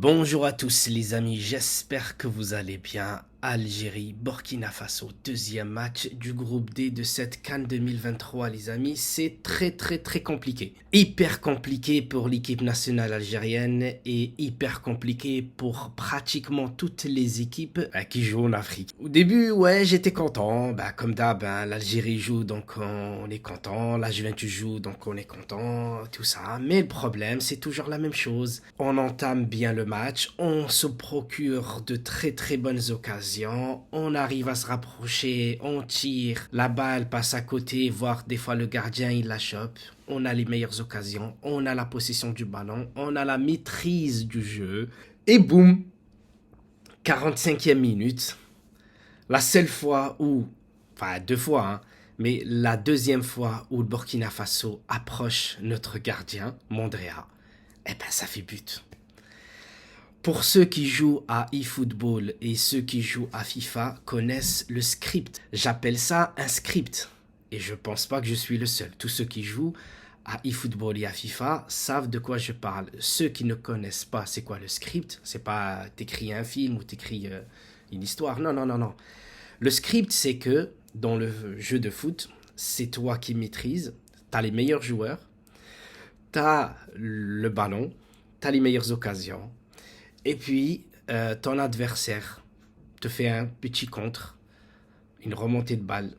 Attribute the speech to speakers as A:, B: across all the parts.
A: Bonjour à tous les amis, j'espère que vous allez bien. Algérie, Burkina Faso, deuxième match du groupe D de cette CAN 2023 les amis, c'est très compliqué. Hyper compliqué pour l'équipe nationale algérienne et hyper compliqué pour pratiquement toutes les équipes qui jouent en Afrique. Au début, ouais, j'étais content, comme d'hab, l'Algérie joue donc on est content, la Juventus joue donc on est content, tout ça. Mais le problème, c'est toujours la même chose. On entame bien le match, on se procure de très bonnes occasions. On arrive à se rapprocher, on tire, la balle passe à côté, voire des fois le gardien il la chope. On a les meilleures occasions, on a la possession du ballon, on a la maîtrise du jeu. Et boum, 45e minute, la seule fois où, enfin deux fois, mais la deuxième fois où le Burkina Faso approche notre gardien, Mondrea, ça fait but. Pour ceux qui jouent à eFootball et ceux qui jouent à FIFA connaissent le script. J'appelle ça un script. Et je pense pas que je suis le seul. Tous ceux qui jouent à eFootball et à FIFA savent de quoi je parle. Ceux qui ne connaissent pas c'est quoi le script, c'est pas t'écris un film ou t'écris une histoire. Non. Le script, c'est que dans le jeu de foot, c'est toi qui maîtrises, t'as les meilleurs joueurs, t'as le ballon, t'as les meilleures occasions. Et puis, ton adversaire te fait un petit contre, une remontée de balle,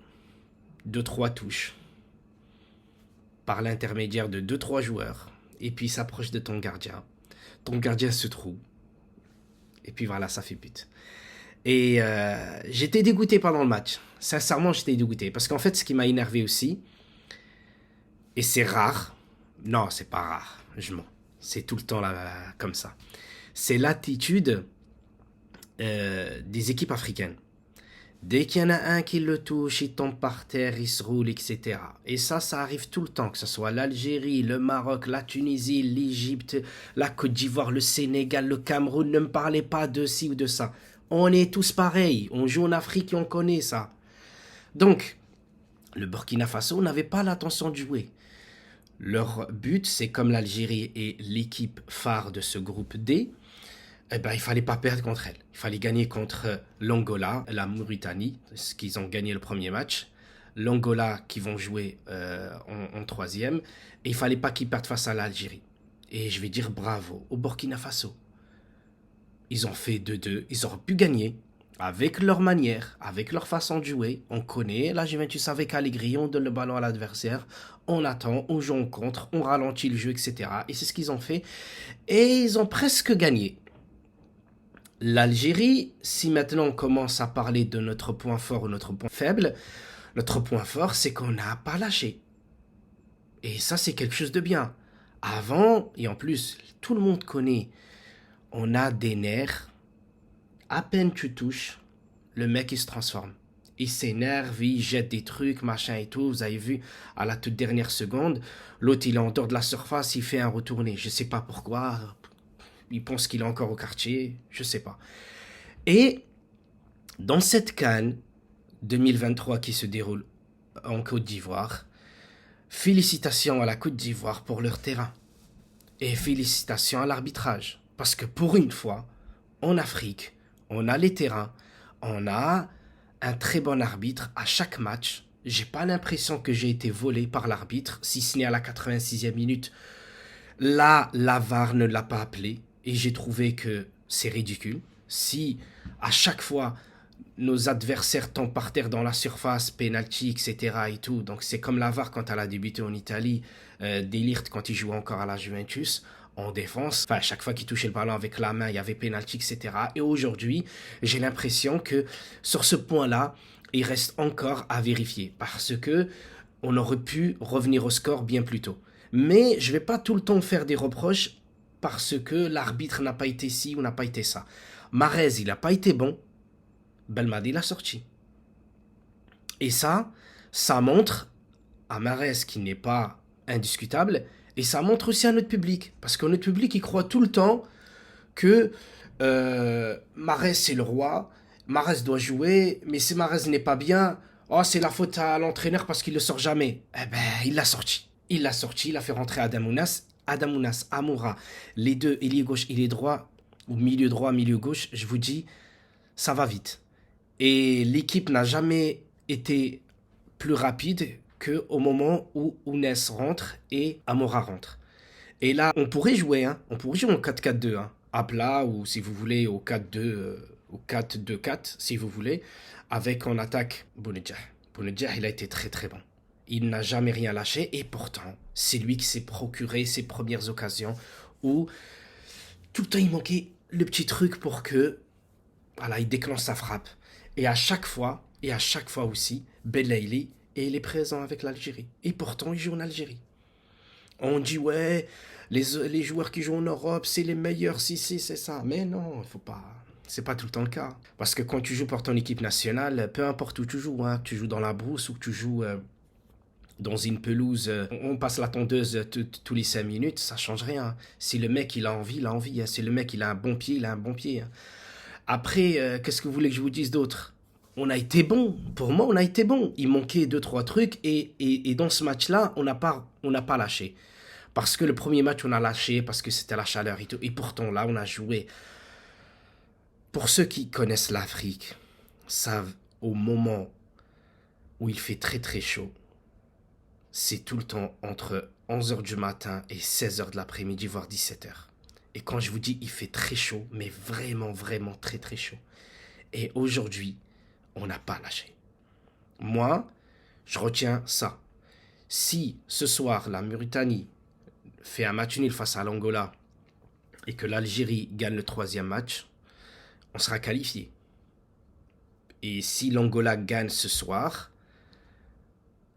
A: 2-3 touches, par l'intermédiaire de 2-3 joueurs, et puis il s'approche de ton gardien. Ton gardien se trouve, et puis voilà, ça fait but. Et j'étais dégoûté pendant le match. Sincèrement, j'étais dégoûté. Parce qu'en fait, ce qui m'a énervé aussi, et c'est rare, non, c'est pas rare, je mens, c'est tout le temps là, comme ça. C'est l'attitude des équipes africaines. Dès qu'il y en a un qui le touche, il tombe par terre, il se roule, etc. Et ça arrive tout le temps, que ce soit l'Algérie, le Maroc, la Tunisie, l'Égypte, la Côte d'Ivoire, le Sénégal, le Cameroun. Ne me parlez pas de ci ou de ça. On est tous pareils, on joue en Afrique et on connaît ça. Donc, le Burkina Faso n'avait pas l'intention de jouer. Leur but, c'est comme l'Algérie est l'équipe phare de ce groupe D, il fallait pas perdre contre elle. Il fallait gagner contre l'Angola, la Mauritanie, ce qu'ils ont gagné le premier match. L'Angola qui vont jouer en troisième. Et il fallait pas qu'ils perdent face à l'Algérie. Et je vais dire bravo au Burkina Faso. Ils ont fait 2-2. Ils auraient pu gagner avec leur manière, avec leur façon de jouer. On connaît la Juventus avec Allegri, on donne le ballon à l'adversaire, on attend, on joue en contre, on ralentit le jeu, etc. Et c'est ce qu'ils ont fait. Et ils ont presque gagné. L'Algérie, si maintenant on commence à parler de notre point fort ou notre point faible, notre point fort, c'est qu'on n'a pas lâché. Et ça, c'est quelque chose de bien. Avant, et en plus, tout le monde connaît, on a des nerfs. À peine tu touches, le mec, il se transforme. Il s'énerve, il jette des trucs, machin et tout. Vous avez vu, à la toute dernière seconde, l'autre, il est en dehors de la surface, il fait un retourné. Je sais pas pourquoi. Il pense qu'il est encore au quartier, je sais pas. Et dans cette CAN 2023 qui se déroule en Côte d'Ivoire, félicitations à la Côte d'Ivoire pour leur terrain. Et félicitations à l'arbitrage. Parce que pour une fois, en Afrique, on a les terrains, on a un très bon arbitre à chaque match. J'ai pas l'impression que j'ai été volé par l'arbitre, si ce n'est à la 86e minute. Là, la VAR ne l'a pas appelé. Et j'ai trouvé que c'est ridicule. Si à chaque fois nos adversaires tombent par terre dans la surface, penalty, etc. et tout, donc c'est comme la VAR quand elle a débuté en Italie, Delirte quand il jouait encore à la Juventus, en défense, à chaque fois qu'il touchait le ballon avec la main, il y avait penalty, etc. Et aujourd'hui, j'ai l'impression que sur ce point-là, il reste encore à vérifier parce que on aurait pu revenir au score bien plus tôt. Mais je vais pas tout le temps faire des reproches parce que l'arbitre n'a pas été ci ou n'a pas été ça. Mahrez, il n'a pas été bon. Belmadi l'a sorti. Et ça montre à Mahrez qui n'est pas indiscutable, et ça montre aussi à notre public. Parce que notre public, il croit tout le temps que Mahrez, c'est le roi, Mahrez doit jouer, mais si Mahrez n'est pas bien, oh, c'est la faute à l'entraîneur parce qu'il ne le sort jamais. Il l'a sorti. Il l'a sorti, il a fait rentrer Adamounas, Amoura, les deux, ailier gauche, ailier droit, ou milieu droit, milieu gauche, je vous dis, ça va vite. Et l'équipe n'a jamais été plus rapide qu'au moment où Ounes rentre et Amora rentre. Et là, on pourrait jouer, hein, on pourrait jouer en 4-4-2, hein, à plat, ou si vous voulez, au 4-2, au 4-2-4, si vous voulez, avec en attaque Bounedjah. Bounedjah, il a été très très bon. Il n'a jamais rien lâché, et pourtant, c'est lui qui s'est procuré ses premières occasions où tout le temps il manquait le petit truc pour que, voilà, il déclenche sa frappe. Et à chaque fois aussi, Belaïli, et il est présent avec l'Algérie. Et pourtant, il joue en Algérie. On dit, ouais, les joueurs qui jouent en Europe, c'est les meilleurs, si, c'est ça. Mais non, il faut pas. C'est pas tout le temps le cas. Parce que quand tu joues pour ton équipe nationale, peu importe où tu joues, hein, que tu joues dans la brousse ou que tu joues dans une pelouse, on passe la tondeuse tous les 5 minutes, ça change rien. Si le mec il a envie, il a envie. Hein. Si le mec il a un bon pied, il a un bon pied. Hein. Après, qu'est-ce que vous voulez que je vous dise d'autre? On a été bon. Pour moi, on a été bon. Il manquait deux, trois trucs. Et dans ce match-là, on n'a pas lâché. Parce que le premier match, on a lâché, parce que c'était la chaleur et tout. Et pourtant, là, on a joué. Pour ceux qui connaissent l'Afrique, savent au moment où il fait très très chaud, c'est tout le temps entre 11 heures du matin et 16 heures de l'après-midi, voire 17 heures. Et quand je vous dis il fait très chaud, mais vraiment, vraiment très très chaud. Et aujourd'hui, on n'a pas lâché. Moi, je retiens ça. Si ce soir, la Mauritanie fait un match nul face à l'Angola et que l'Algérie gagne le troisième match, on sera qualifié. Et si l'Angola gagne ce soir,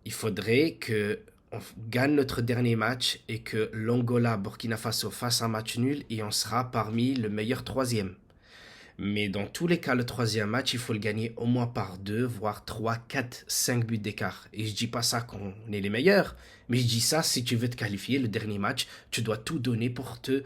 A: il faudrait que on gagne notre dernier match et que l'Angola, Burkina Faso fasse un match nul et on sera parmi le meilleur troisième. Mais dans tous les cas, le troisième match, il faut le gagner au moins par 2, voire 3, 4, 5 buts d'écart. Et je dis pas ça qu'on est les meilleurs, mais je dis ça si tu veux te qualifier, le dernier match, tu dois tout donner pour te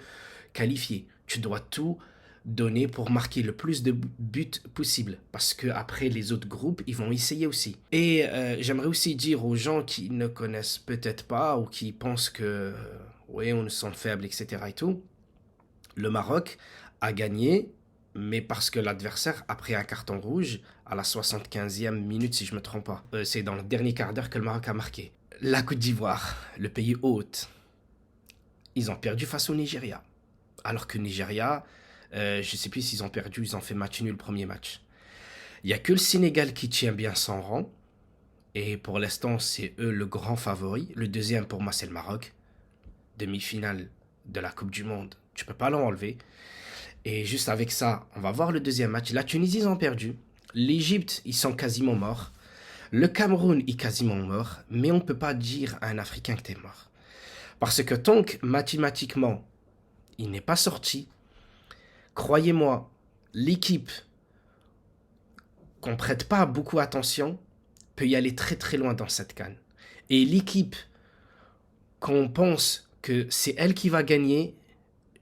A: qualifier. Tu dois tout donner pour marquer le plus de buts possible. Parce que après les autres groupes, ils vont essayer aussi. Et j'aimerais aussi dire aux gens qui ne connaissent peut-être pas ou qui pensent que, oui, on se sent faible, etc. et tout, le Maroc a gagné mais parce que l'adversaire a pris un carton rouge à la 75e minute, si je ne me trompe pas. C'est dans le dernier quart d'heure que le Maroc a marqué. La Côte d'Ivoire, le pays hôte, ils ont perdu face au Nigeria. Alors que Nigeria, je ne sais plus s'ils ont perdu, ils ont fait match nul le premier match. Il n'y a que le Sénégal qui tient bien son rang. Et pour l'instant, c'est eux le grand favori. Le deuxième, pour moi, c'est le Maroc. Demi-finale de la Coupe du Monde, tu ne peux pas l'enlever. Et juste avec ça, on va voir le deuxième match. La Tunisie, ils ont perdu. L'Égypte, ils sont quasiment morts. Le Cameroun est quasiment mort. Mais on ne peut pas dire à un Africain que tu es mort. Parce que tant que mathématiquement, il n'est pas sorti, croyez-moi, l'équipe qu'on ne prête pas beaucoup attention peut y aller très très loin dans cette CAN. Et l'équipe qu'on pense que c'est elle qui va gagner,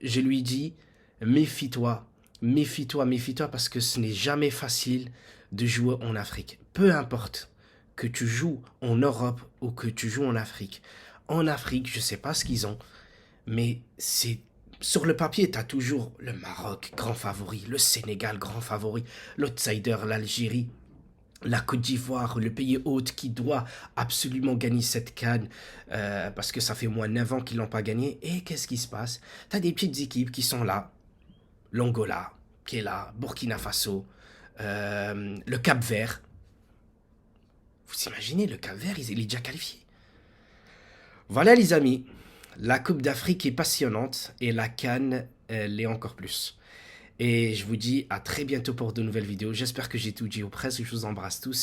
A: je lui dis... Méfie-toi, méfie-toi, méfie-toi parce que ce n'est jamais facile de jouer en Afrique. Peu importe que tu joues en Europe ou que tu joues en Afrique. En Afrique, je ne sais pas ce qu'ils ont, mais c'est sur le papier, tu as toujours le Maroc, grand favori, le Sénégal, grand favori, l'outsider, l'Algérie, la Côte d'Ivoire, le pays hôte qui doit absolument gagner cette CAN parce que ça fait au moins 9 ans qu'ils ne l'ont pas gagné. Et qu'est-ce qui se passe? Tu as des petites équipes qui sont là. L'Angola, qui est là, Burkina Faso, le Cap-Vert. Vous imaginez, le Cap-Vert, il est déjà qualifié. Voilà les amis, la Coupe d'Afrique est passionnante et la CAN l'est encore plus. Et je vous dis à très bientôt pour de nouvelles vidéos. J'espère que j'ai tout dit au presse. Je vous embrasse tous.